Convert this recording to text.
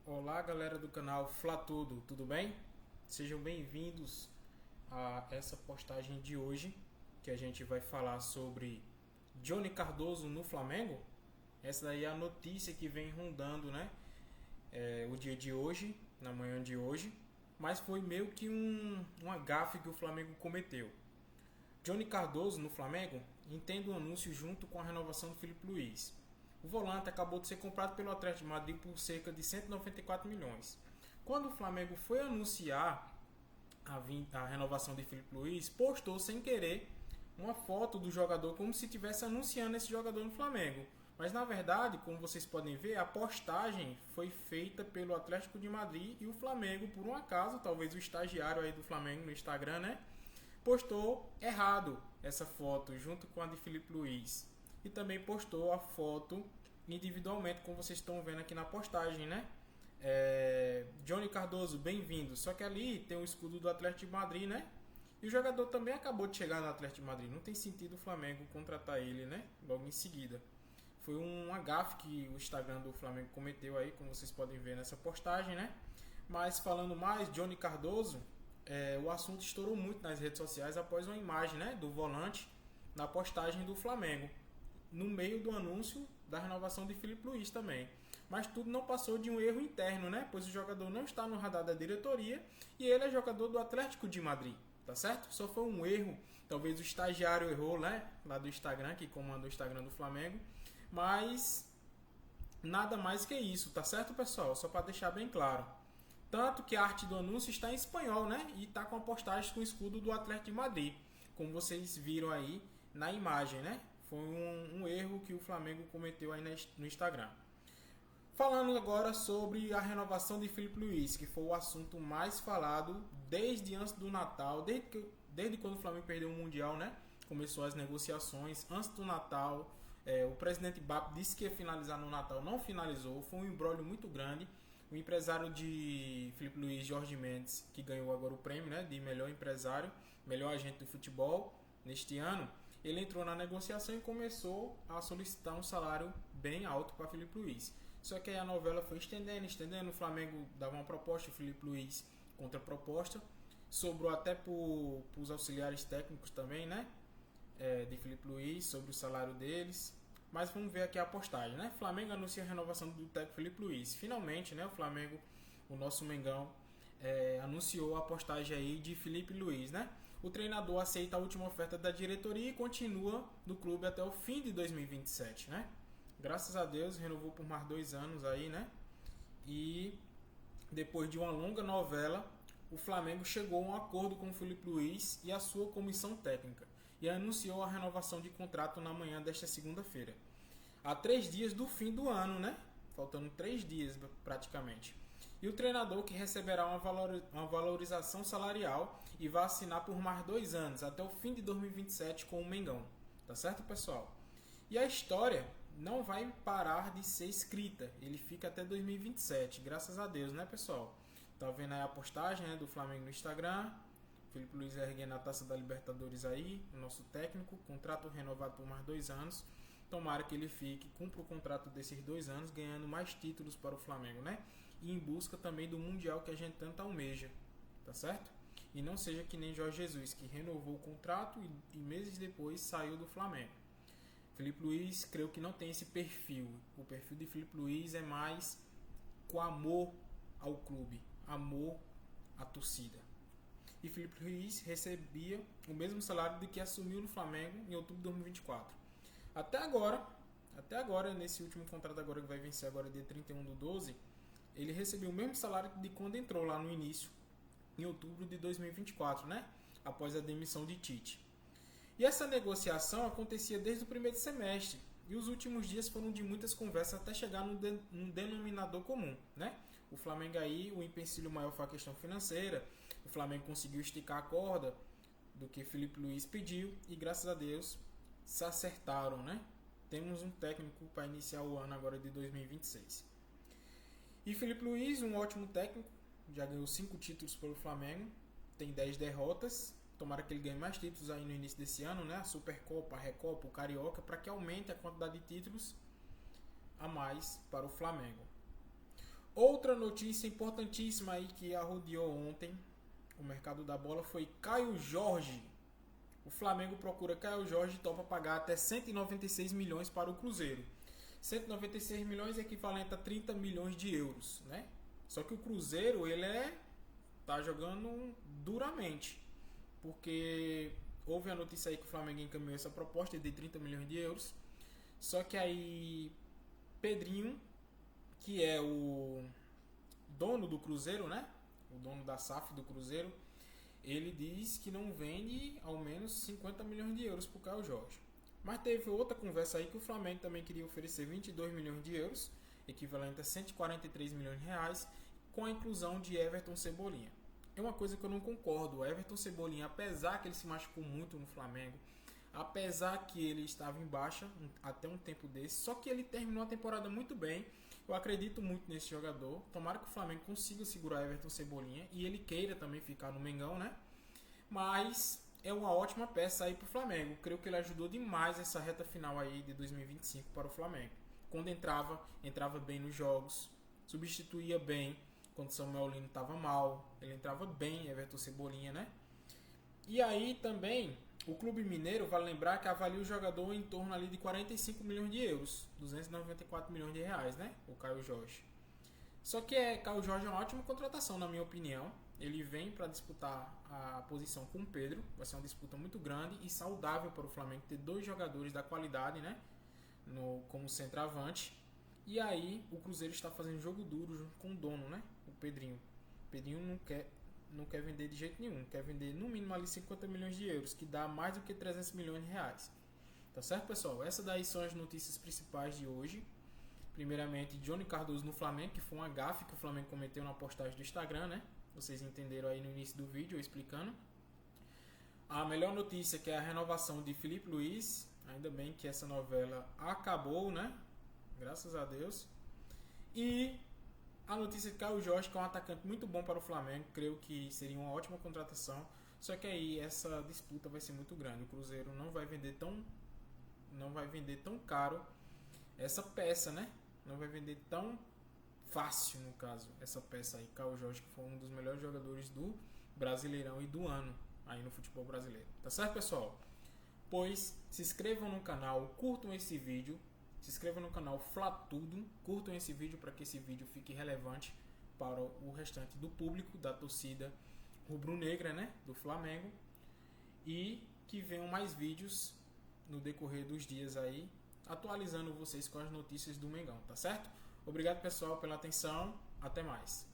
Olá, galera do canal Fla tudo bem? Sejam bem-vindos a essa postagem de hoje, que a gente vai falar sobre Johnny Cardoso no Flamengo. Essa daí é a notícia que vem rondando, né? O dia de hoje, na manhã de hoje, mas foi meio que uma gafe que o Flamengo cometeu. Johnny Cardoso no Flamengo entende o anúncio junto com a renovação do Filipe Luiz. O volante acabou de ser comprado pelo Atlético de Madrid por cerca de 194 milhões. Quando o Flamengo foi anunciar a renovação de Filipe Luiz, postou sem querer uma foto do jogador como se estivesse anunciando esse jogador no Flamengo. Mas na verdade, como vocês podem ver, a postagem foi feita pelo Atlético de Madrid e o Flamengo, por um acaso, talvez o estagiário aí do Flamengo no Instagram, né? Postou errado essa foto junto com a de Filipe Luiz. E também postou a foto individualmente, como vocês estão vendo aqui na postagem, né? Johnny Cardoso, bem-vindo. Só que ali tem o escudo do Atlético de Madrid, né? E o jogador também acabou de chegar no Atlético de Madrid. Não tem sentido o Flamengo contratar ele, né? Logo em seguida. Foi um gafe que o Instagram do Flamengo cometeu aí, como vocês podem ver nessa postagem, né? Mas falando mais, Johnny Cardoso, o assunto estourou muito nas redes sociais após uma imagem, né, do volante na postagem do Flamengo, no meio do anúncio da renovação de Filipe Luiz também. Mas tudo não passou de um erro interno, né? Pois o jogador não está no radar da diretoria e ele é jogador do Atlético de Madrid, tá certo? Só foi um erro, talvez o estagiário errou, né? Lá do Instagram, que comanda o Instagram do Flamengo, mas nada mais que isso, tá certo, pessoal? Só para deixar bem claro. Tanto que a arte do anúncio está em espanhol, né? E está com a postagem com o escudo do Atlético de Madrid, como vocês viram aí na imagem, né? Foi um erro que o Flamengo cometeu aí no Instagram. Falando agora sobre a renovação de Filipe Luiz, que foi o assunto mais falado desde antes do Natal, desde quando o Flamengo perdeu o Mundial, né? Começou as negociações antes do Natal. O presidente BAP disse que ia finalizar no Natal, não finalizou, foi um imbróglio muito grande. O empresário de Filipe Luiz, Jorge Mendes, que ganhou agora o prêmio, né, de melhor empresário, melhor agente do futebol neste ano, ele entrou na negociação e começou a solicitar um salário bem alto para Filipe Luiz. Só que aí a novela foi estendendo, o Flamengo dava uma proposta, o Filipe Luiz contraproposta, sobrou até para os auxiliares técnicos também, né, de Filipe Luiz, sobre o salário deles. Mas vamos ver aqui a postagem, né? Flamengo anuncia a renovação do técnico Filipe Luiz. Finalmente, né? O Flamengo, o nosso Mengão, anunciou a postagem aí de Filipe Luiz, né? O treinador aceita a última oferta da diretoria e continua no clube até o fim de 2027, né? Graças a Deus, renovou por mais 2 anos aí, né? E depois de uma longa novela, o Flamengo chegou a um acordo com o Filipe Luiz e a sua comissão técnica e anunciou a renovação de contrato na manhã desta segunda-feira. Há 3 dias do fim do ano, né? Faltando 3 dias praticamente. E o treinador que receberá uma valorização salarial e vai assinar por mais 2 anos, até o fim de 2027 com o Mengão. Tá certo, pessoal? E a história não vai parar de ser escrita. Ele fica até 2027, graças a Deus, né, pessoal? Tá vendo aí a postagem, né, do Flamengo no Instagram. Filipe Luiz erguendo a taça da Libertadores aí, o nosso técnico, contrato renovado por mais 2 anos. Tomara que ele fique, cumpra o contrato desses 2 anos, ganhando mais títulos para o Flamengo, né? E em busca também do Mundial que a gente tanto almeja, tá certo? E não seja que nem Jorge Jesus, que renovou o contrato e meses depois saiu do Flamengo. Filipe Luiz, creio que não tem esse perfil. O perfil de Filipe Luiz é mais com amor ao clube, amor à torcida. E Filipe Luiz recebia o mesmo salário do que assumiu no Flamengo em outubro de 2024. Até agora, nesse último contrato agora que vai vencer agora dia 31/12, ele recebeu o mesmo salário de quando entrou lá no início, em outubro de 2024, né? Após a demissão de Tite. E essa negociação acontecia desde o primeiro semestre. E os últimos dias foram de muitas conversas até chegar num denominador comum, né? O Flamengo aí, o empecilho maior foi a questão financeira. O Flamengo conseguiu esticar a corda do que Filipe Luiz pediu e graças a Deus se acertaram, né? Temos um técnico para iniciar o ano agora de 2026. E Filipe Luiz, um ótimo técnico, já ganhou 5 títulos pelo Flamengo, tem 10 derrotas. Tomara que ele ganhe mais títulos aí no início desse ano, né? A Supercopa, a Recopa, o Carioca, para que aumente a quantidade de títulos a mais para o Flamengo. Outra notícia importantíssima aí que arrodeou ontem o mercado da bola foi Caio Jorge. O Flamengo procura Caio Jorge e topa pagar até 196 milhões para o Cruzeiro. 196 milhões é equivalente a 30 milhões de euros, né? Só que o Cruzeiro, tá jogando duramente, porque houve a notícia aí que o Flamengo encaminhou essa proposta de 30 milhões de euros. Só que aí Pedrinho, que é o dono do Cruzeiro, né? O dono da SAF do Cruzeiro, ele diz que não vende ao menos 50 milhões de euros para o Caio Jorge. Mas teve outra conversa aí que o Flamengo também queria oferecer 22 milhões de euros, equivalente a 143 milhões de reais, com a inclusão de Everton Cebolinha. É uma coisa que eu não concordo. O Everton Cebolinha, apesar que ele se machucou muito no Flamengo, apesar que ele estava em baixa até um tempo desse, só que ele terminou a temporada muito bem. Eu acredito muito nesse jogador. Tomara que o Flamengo consiga segurar Everton Cebolinha e ele queira também ficar no Mengão, né? Mas é uma ótima peça aí para o Flamengo. Creio que ele ajudou demais essa reta final aí de 2025 para o Flamengo. Quando entrava bem nos jogos, substituía bem. Quando o Samuel Lino estava mal, ele entrava bem, Everton Cebolinha, né? E aí também, o Clube Mineiro, vale lembrar que avalia o jogador em torno ali de 45 milhões de euros, 294 milhões de reais, né? O Caio Jorge. Só que Caio Jorge é uma ótima contratação, na minha opinião. Ele vem para disputar a posição com o Pedro. Vai ser uma disputa muito grande e saudável para o Flamengo ter dois jogadores da qualidade, né? Como centroavante. E aí o Cruzeiro está fazendo jogo duro junto com o dono, né? O Pedrinho. O Pedrinho não quer vender de jeito nenhum. Quer vender no mínimo ali 50 milhões de euros, que dá mais do que 300 milhões de reais. Tá certo, pessoal? Essas daí são as notícias principais de hoje. Primeiramente, Johnny Cardoso no Flamengo, que foi uma gafe que o Flamengo cometeu na postagem do Instagram, né? Vocês entenderam aí no início do vídeo, eu explicando. A melhor notícia que é a renovação de Felipe Luiz. Ainda bem que essa novela acabou, né? Graças a Deus. E a notícia de Caio Jorge, que é um atacante muito bom para o Flamengo. Creio que seria uma ótima contratação. Só que aí essa disputa vai ser muito grande. O Cruzeiro não vai vender tão caro essa peça, né? Não vai vender tão fácil, no caso, essa peça aí. Caio Jorge, que foi um dos melhores jogadores do Brasileirão e do ano aí no futebol brasileiro. Tá certo, pessoal? Pois se inscrevam no canal, curtam esse vídeo. Se inscrevam no canal Flatudo, curtam esse vídeo para que esse vídeo fique relevante para o restante do público, da torcida rubro-negra, né, do Flamengo. E que venham mais vídeos no decorrer dos dias aí, atualizando vocês com as notícias do Mengão, tá certo? Obrigado, pessoal, pela atenção. Até mais.